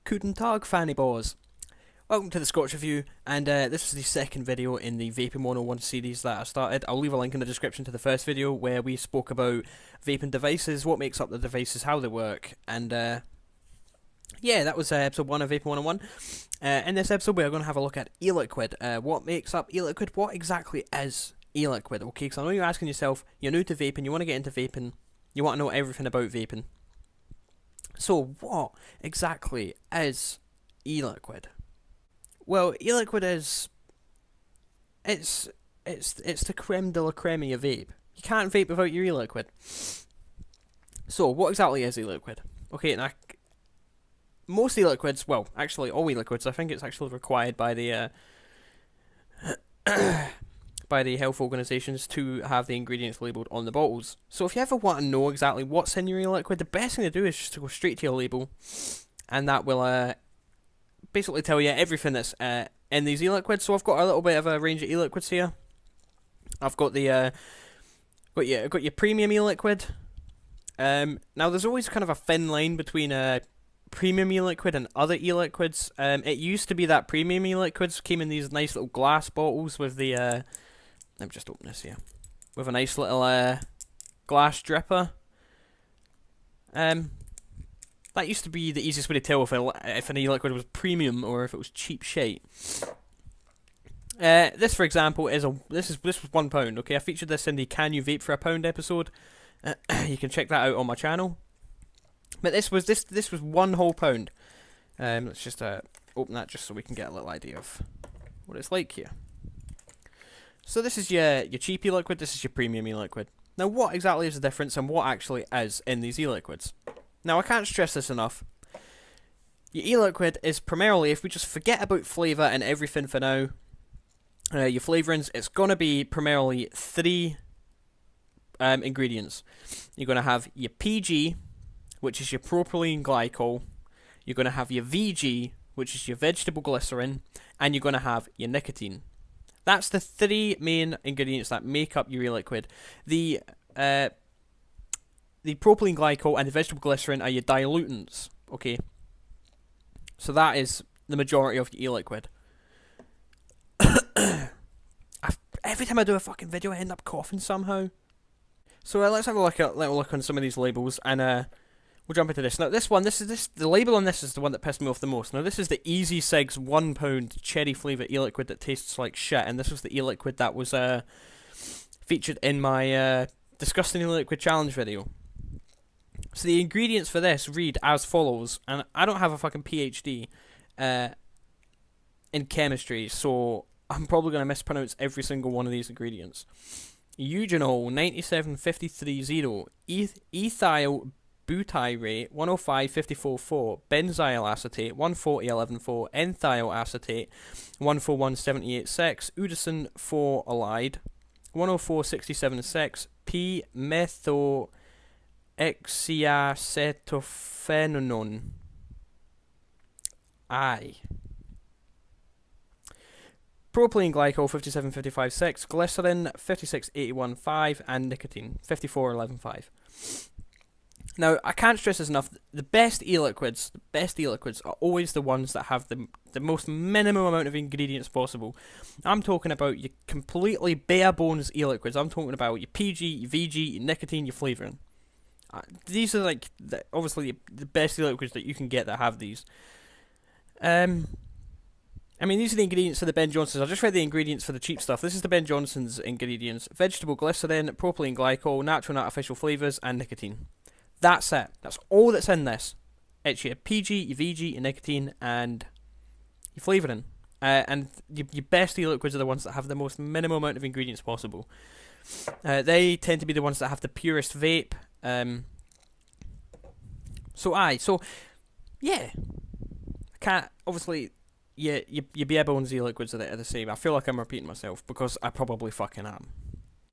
Guten Tag, fanny boys. Welcome to the Scotch Review, and this is the second video in the Vaping 101 series that I started. I'll leave a link in the description to the first video where we spoke about vaping devices, what makes up the devices, how they work, and yeah, that was episode 1 of Vaping 101. In this episode, we're going to have a look at e-liquid. What makes up e-liquid? What exactly is e-liquid? Okay, because I know you're asking yourself, you're new to vaping, you want to get into vaping, you want to know everything about vaping. So, what exactly is e-liquid? Well, e-liquid is it's the creme de la creme of vape. You can't vape without your e-liquid. So, what exactly is e-liquid? Okay, now most e-liquids, well, actually all e-liquids, I think it's actually required by the by the health organisations to have the ingredients labelled on the bottles. So if you ever want to know exactly what's in your e-liquid, the best thing to do is just to go straight to your label, and that will basically tell you everything that's in these e-liquids. So I've got a little bit of a range of e-liquids here. I've got the got your premium e-liquid. Now there's always kind of a thin line between premium e-liquid and other e-liquids. It used to be that premium e-liquids came in these nice little glass bottles with the let me just open this here, with a nice little glass dripper. That used to be the easiest way to tell if an e-liquid was premium or if it was cheap shite. This, for example, this was £1. Okay, I featured this in the "Can You Vape for a Pound" episode. You can check that out on my channel. But this was one whole pound. Let's just open that just so we can get a little idea of what it's like here. So this is your cheap e-liquid. This is your premium e-liquid. Now, what exactly is the difference, and what actually is in these e-liquids? Now, I can't stress this enough. Your e-liquid is primarily, if we just forget about flavour and everything for now, your flavourings, it's going to be primarily three ingredients. You're going to have your PG, which is your propylene glycol. You're going to have your VG, which is your vegetable glycerin, and you're going to have your nicotine. That's the three main ingredients that make up your e-liquid. The propylene glycol and the vegetable glycerin are your dilutants, okay? So that is the majority of your e-liquid. Every time I do a fucking video, I end up coughing somehow. So let's have a look on some of these labels, and we'll jump into this. Now, the label on this is the one that pissed me off the most. Now, this is the Easy Cigs £1 cherry flavour e-liquid that tastes like shit, and this was the e-liquid that was featured in my Disgusting E-Liquid Challenge video. So the ingredients for this read as follows, and I don't have a fucking PhD in chemistry, so I'm probably going to mispronounce every single one of these ingredients. Eugenol 97530, ethyl butyrate 10554.4, benzyl acetate 140.11.4, ethyl acetate 141.78.6, udacin 4 alide 104.67.6, p-methoxyacetophenone I. Propylene glycol 57.55.6, glycerin 56.81.5, and nicotine 54.11.5. Now, I can't stress this enough. The best e-liquids are always the ones that have the most minimum amount of ingredients possible. I'm talking about your completely bare bones e-liquids. I'm talking about your PG, your VG, your nicotine, your flavouring. These are like obviously the best e-liquids that you can get that have these. I mean, these are the ingredients for the Ben Johnson's. I just read the ingredients for the cheap stuff. This is the Ben Johnson's ingredients: vegetable glycerin, propylene glycol, natural and artificial flavours, and nicotine. That's it. That's all that's in this. It's your PG, your VG, your nicotine, and your flavouring. And your best e-liquids are the ones that have the most minimal amount of ingredients possible. They tend to be the ones that have the purest vape. So yeah. I can't, obviously, your bare bones e-liquids are the same. I feel like I'm repeating myself because I probably fucking am.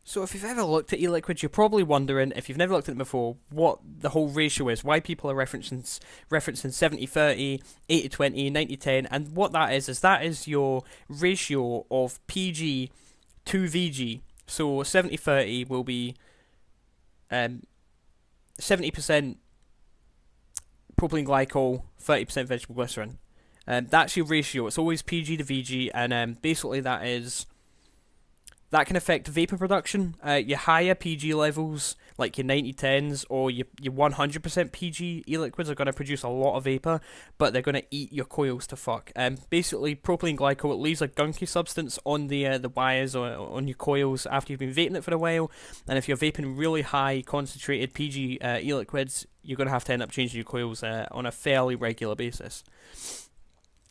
So if you've ever looked at e-liquids, you're probably wondering, if you've never looked at it before, what the whole ratio is, why people are referencing 70-30, 80-20, 90-10, and what that is your ratio of PG to VG. So 70-30 will be 70% propylene glycol, 30% vegetable glycerin. That's your ratio. It's always PG to VG, and basically that can affect vapor production. Your higher PG levels, like your 9010s or your 100% PG e-liquids, are going to produce a lot of vapor, but they're going to eat your coils to fuck. Basically, propylene glycol, it leaves a gunky substance on the wires or on your coils after you've been vaping it for a while, and if you're vaping really high concentrated PG e-liquids, you're going to have to end up changing your coils on a fairly regular basis.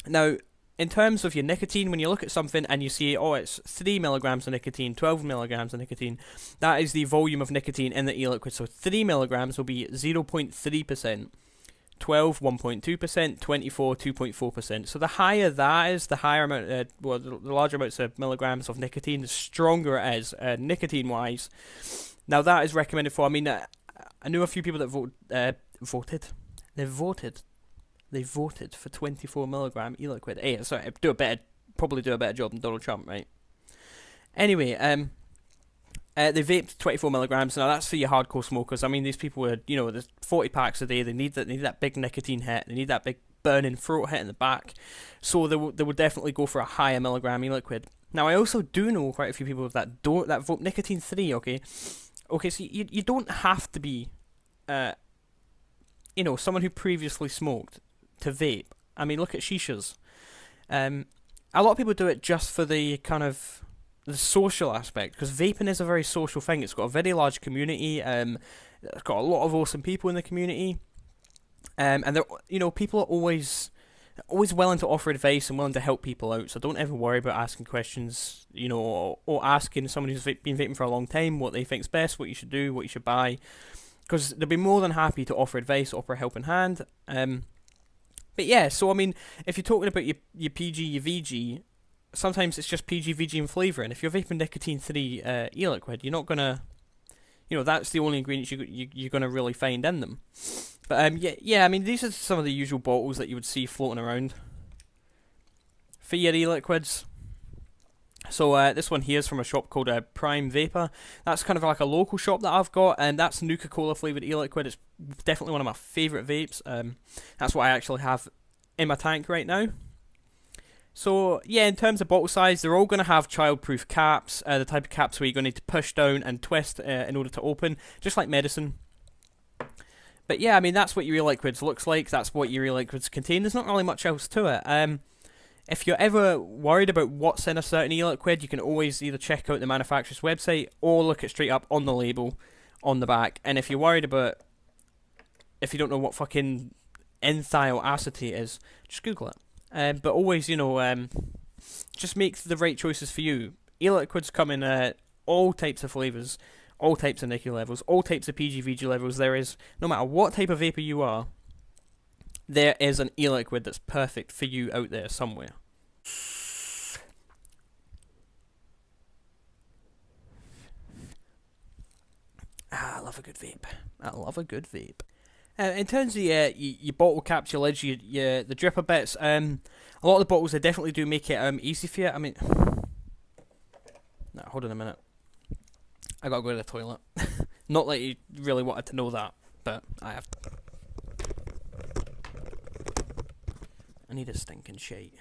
Now, in terms of your nicotine, when you look at something and you see, oh, it's 3 milligrams of nicotine, 12 milligrams of nicotine, that is the volume of nicotine in the e-liquid. So 3 milligrams will be 0.3%, 12, 1.2%, 24, 2.4%. So the higher that is, the higher amount, the larger amounts of milligrams of nicotine, the stronger it is, nicotine-wise. Now that is recommended for, I mean, I know a few people that They voted for 24 milligram e-liquid. Hey, sorry, probably do a better job than Donald Trump, right? Anyway, they vaped 24 milligrams. Now that's for your hardcore smokers. I mean, these people are, there's 40 packs a day. They need that big nicotine hit. They need that big burning throat hit in the back. So they will definitely go for a higher milligram e-liquid. Now I also do know quite a few people that vote nicotine 3. Okay, so you don't have to be, someone who previously smoked to vape. I mean, look at shishas. A lot of people do it just for the kind of the social aspect, because vaping is a very social thing. It's got a very large community. It's got a lot of awesome people in the community, and people are always willing to offer advice and willing to help people out. So don't ever worry about asking questions, or asking someone who's been vaping for a long time what they think's best, what you should do, what you should buy, because they'll be more than happy to offer advice, offer a helping hand. But yeah, so I mean, if you're talking about your PG, your VG, sometimes it's just PG, VG and flavouring. If you're vaping nicotine 3 e-liquid, you're not gonna, that's the only ingredients you're gonna really find in them. But yeah, I mean, these are some of the usual bottles that you would see floating around for your e-liquids. So this one here is from a shop called Prime Vapor. That's kind of like a local shop that I've got, and that's Nuka-Cola flavoured e-liquid. It's definitely one of my favourite vapes. That's what I actually have in my tank right now. So yeah, in terms of bottle size, they're all going to have child-proof caps, the type of caps where you're going to need to push down and twist in order to open, just like medicine. But yeah, I mean, that's what your e-liquids looks like. That's what your e-liquids contain. There's not really much else to it. If you're ever worried about what's in a certain e-liquid, you can always either check out the manufacturer's website or look it straight up on the label on the back. And if you're worried about, if you don't know what fucking ethyl acetate is, just Google it. But always, just make the right choices for you. E-liquids come in all types of flavours, all types of nicotine levels, all types of PG-VG levels. There is, no matter what type of vapor you are, there is an e-liquid that's perfect for you out there somewhere. I love a good vape. In terms of your bottle caps, your lids, the dripper bits, a lot of the bottles, they definitely do make it easy for you. I mean, no, hold on a minute. I gotta go to the toilet. Not that you really wanted to know that, but I have to. I need a stinking shite.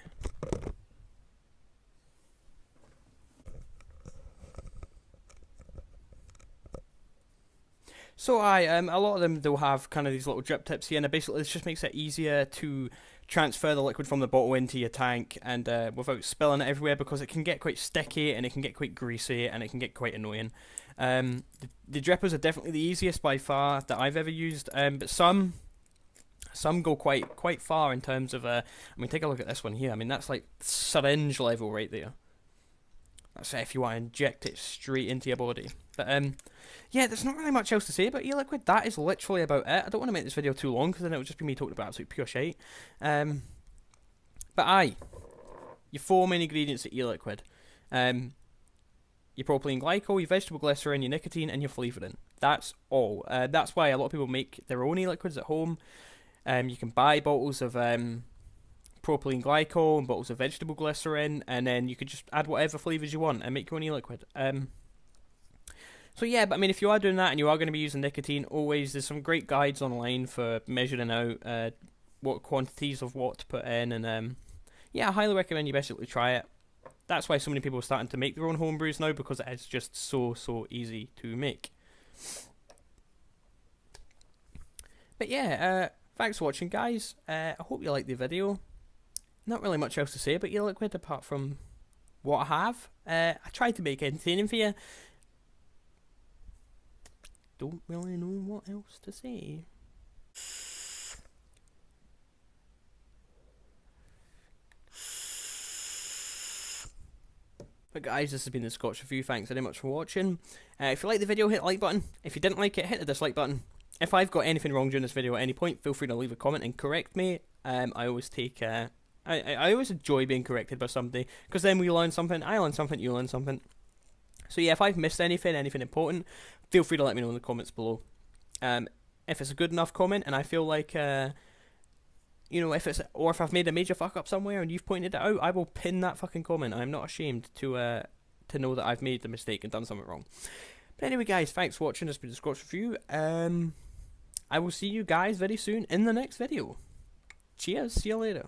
So a lot of them, they'll have kind of these little drip tips here, and basically this just makes it easier to transfer the liquid from the bottle into your tank and without spilling it everywhere, because it can get quite sticky and it can get quite greasy and it can get quite annoying. The drippers are definitely the easiest by far that I've ever used, but some go quite far in terms of I mean, take a look at this one here. I mean, that's like syringe level right there. That's if you want to inject it straight into your body. But yeah, there's not really much else to say about e-liquid. That is literally about it. I don't want to make this video too long, because then it would just be me talking about absolute pure shite. But your 4 main ingredients of e-liquid. Your propylene glycol, your vegetable glycerin, your nicotine, and your flavouring. That's all. That's why a lot of people make their own e-liquids at home. You can buy bottles of propylene glycol and bottles of vegetable glycerin, and then you could just add whatever flavours you want and make your own e-liquid. So yeah, but I mean, if you are doing that and you are going to be using nicotine, always there's some great guides online for measuring out what quantities of what to put in, and yeah, I highly recommend you basically try it. That's why so many people are starting to make their own home brews now, because it is just so easy to make. But yeah, thanks for watching, guys. I hope you liked the video. Not really much else to say about Your Liquid apart from what I have. I tried to make it entertaining for you. Don't really know what else to say. But guys, this has been the Scotch Review. Thanks very much for watching. If you liked the video, hit the like button. If you didn't like it, hit the dislike button. If I've got anything wrong during this video at any point, feel free to leave a comment and correct me. I always take I always enjoy being corrected by somebody, because then we learn something, I learn something, you learn something. So yeah, if I've missed anything important, feel free to let me know in the comments below. If it's a good enough comment and I feel like, you know, if I've made a major fuck up somewhere and you've pointed it out, I will pin that fucking comment. I'm not ashamed to know that I've made the mistake and done something wrong. But anyway, guys, thanks for watching. This has been the Scotch Review. I will see you guys very soon in the next video. Cheers. See you later.